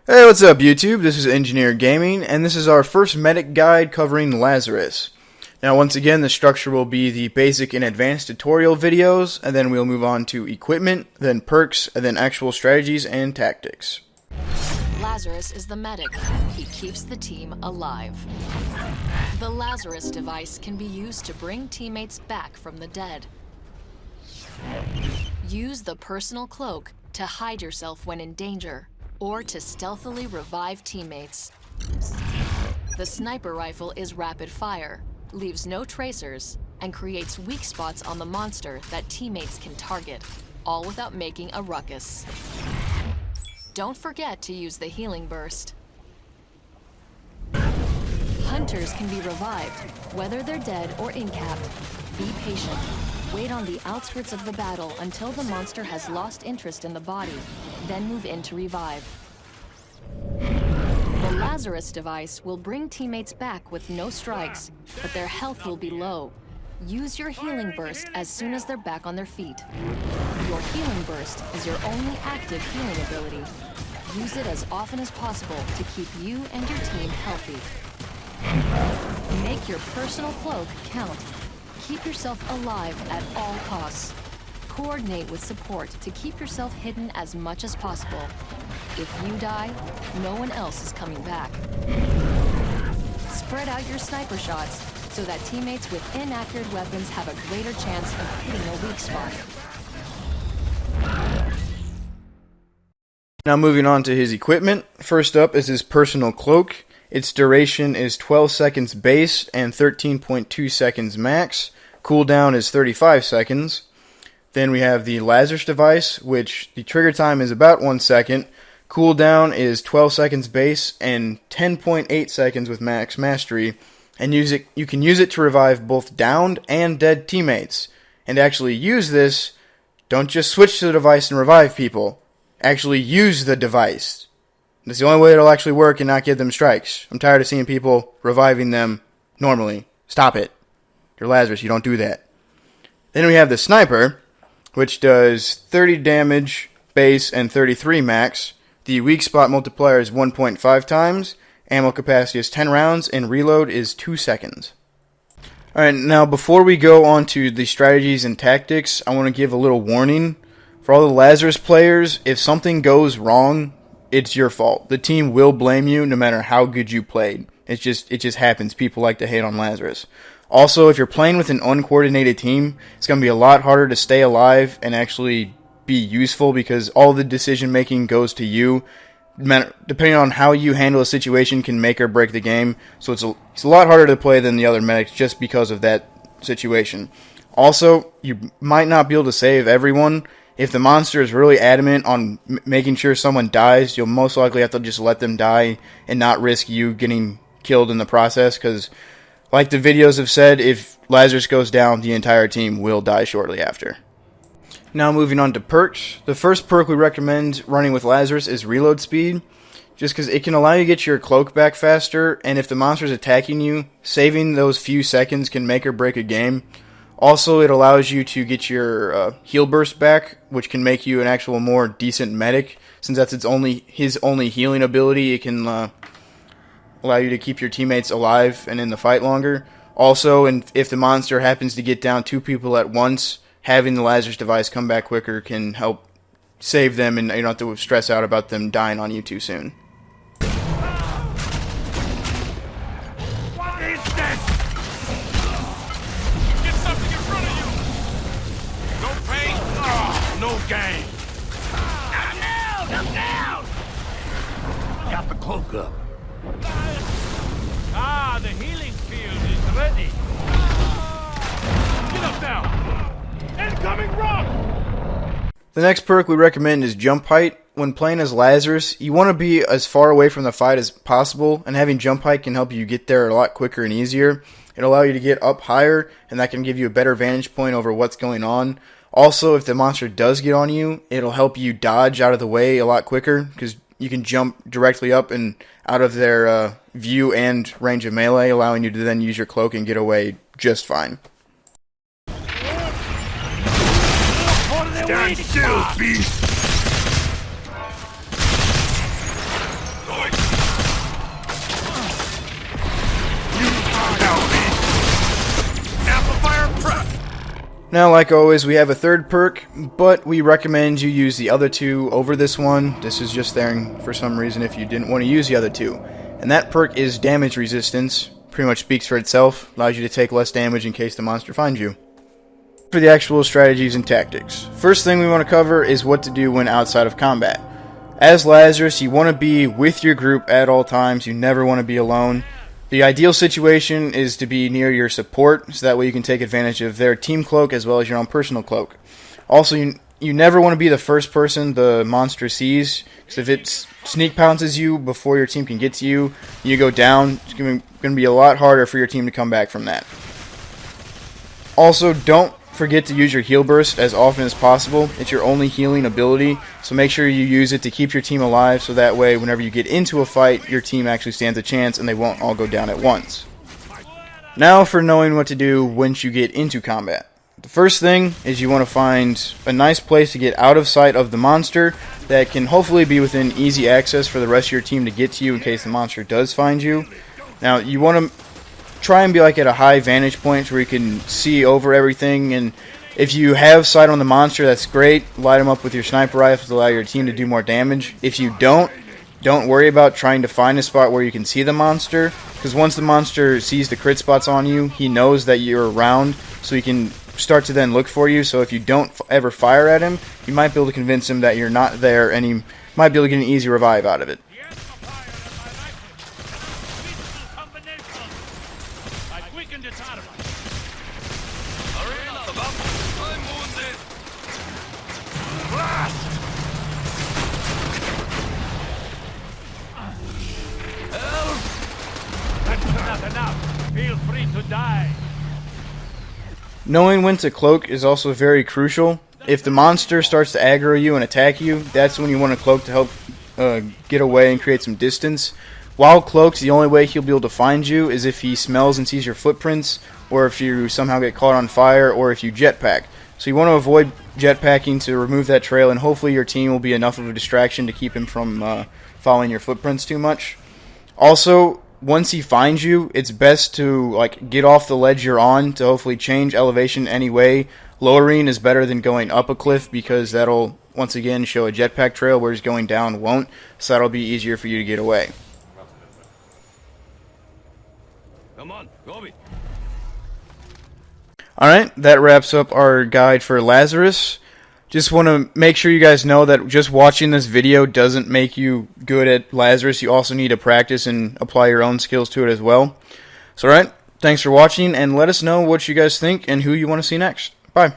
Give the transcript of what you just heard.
Hey, what's up YouTube? This is Engineer Gaming, and this is our first medic guide covering Lazarus. Now once again, the structure will be the basic and advanced tutorial videos, and then we'll move on to equipment, then perks, and then actual strategies and tactics. Lazarus is the medic. He keeps the team alive. The Lazarus device can be used to bring teammates back from the dead. Use the personal cloak to hide yourself when in danger, or to stealthily revive teammates. The sniper rifle is rapid fire, leaves no tracers, and creates weak spots on the monster that teammates can target, all without making a ruckus. Don't forget to use the healing burst. Hunters can be revived, whether they're dead or incapped. Be patient. Wait on the outskirts of the battle until the monster has lost interest in the body, then move in to revive. The Lazarus device will bring teammates back with no strikes, but their health will be low. Use your healing burst as soon as they're back on their feet. Your healing burst is your only active healing ability. Use it as often as possible to keep you and your team healthy. Make your personal cloak count. Keep yourself alive at all costs. Coordinate with support to keep yourself hidden as much as possible. If you die, no one else is coming back. Spread out your sniper shots so that teammates with inaccurate weapons have a greater chance of hitting a weak spot. Now moving on to his equipment. First up is his personal cloak. Its duration is 12 seconds base and 13.2 seconds max. Cooldown is 35 seconds. Then we have the Lazarus device, which the trigger time is about 1 second. Cooldown is 12 seconds base and 10.8 seconds with max mastery. And you can use it to revive both downed and dead teammates. And to actually use this, don't just switch to the device and revive people. Actually use the device. That's the only way it'll actually work and not give them strikes. I'm tired of seeing people reviving them normally. Stop it. You're Lazarus, you don't do that. Then we have the sniper, which does 30 damage base and 33 max. The weak spot multiplier is 1.5 times. Ammo capacity is 10 rounds, and reload is 2 seconds. Alright, now before we go on to the strategies and tactics, I want to give a little warning. For all the Lazarus players, if something goes wrong, it's your fault. The team will blame you no matter how good you played. It just happens. People like to hate on Lazarus. Also, if you're playing with an uncoordinated team, it's going to be a lot harder to stay alive and actually be useful because all the decision making goes to you. Depending on how you handle a situation can make or break the game. So it's a lot harder to play than the other medics just because of that situation. Also, you might not be able to save everyone. If the monster is really adamant on making sure someone dies, you'll most likely have to just let them die and not risk you getting killed in the process, because like the videos have said, if Lazarus goes down, the entire team will die shortly after. Now moving on to perks. The first perk we recommend running with Lazarus is reload speed, just because it can allow you to get your cloak back faster, and if the monster is attacking you, saving those few seconds can make or break a game. Also, it allows you to get your heal burst back, which can make you an actual more decent medic. Since that's his only healing ability, it can allow you to keep your teammates alive and in the fight longer. Also, and if the monster happens to get down 2 people at once, having the Lazarus device come back quicker can help save them, and you don't have to stress out about them dying on you too soon. What is this? Get something in front of you! No pain? Oh, no gain! I'm down! Got the cloak up. Ah, the healing field is ready. Get up now! Incoming rock! The next perk we recommend is jump height. When playing as Lazarus, you want to be as far away from the fight as possible, and having jump height can help you get there a lot quicker and easier. It'll allow you to get up higher, and that can give you a better vantage point over what's going on. Also, if the monster does get on you, it'll help you dodge out of the way a lot quicker, because you can jump directly up and out of their view and range of melee, allowing you to then use your cloak and get away just fine. Stand still, beast! Now, like always, we have a third perk, but we recommend you use the other two over this one. This is just there for some reason if you didn't want to use the other two. And that perk is damage resistance. Pretty much speaks for itself. Allows you to take less damage in case the monster finds you. For the actual strategies and tactics. First thing we want to cover is what to do when outside of combat. As Lazarus, you want to be with your group at all times. You never want to be alone. The ideal situation is to be near your support, so that way you can take advantage of their team cloak as well as your own personal cloak. Also, you never want to be the first person the monster sees, because if it sneak pounces you before your team can get to you, you go down, it's going to be a lot harder for your team to come back from that. Also, don't forget to use your heal burst as often as possible. It's your only healing ability, so make sure you use it to keep your team alive, so that way whenever you get into a fight, your team actually stands a chance and they won't all go down at once. Now for knowing what to do once you get into combat. The first thing is you want to find a nice place to get out of sight of the monster that can hopefully be within easy access for the rest of your team to get to you in case the monster does find you. Now you want to try and be like at a high vantage point where you can see over everything, and if you have sight on the monster, that's great. Light them up with your sniper rifle to allow your team to do more damage. If you don't worry about trying to find a spot where you can see the monster, because once the monster sees the crit spots on you, he knows that you're around, so he can start to then look for you. So if you don't ever fire at him, you might be able to convince him that you're not there, and he might be able to get an easy revive out of it. Feel free to die. Knowing when to cloak is also very crucial. If the monster starts to aggro you and attack you, that's when you want to cloak to help get away and create some distance. While cloaked, the only way he'll be able to find you is if he smells and sees your footprints, or if you somehow get caught on fire, or if you jetpack. So you want to avoid jetpacking to remove that trail, and hopefully your team will be enough of a distraction to keep him from following your footprints too much. Also, once he finds you, it's best to get off the ledge you're on to hopefully change elevation anyway. Lowering is better than going up a cliff, because that'll once again show a jetpack trail, whereas going down won't, so that'll be easier for you to get away. Come on, Gobi. Alright, that wraps up our guide for Lazarus. Just want to make sure you guys know that just watching this video doesn't make you good at Lazarus. You also need to practice and apply your own skills to it as well. So alright, thanks for watching, and let us know what you guys think and who you want to see next. Bye.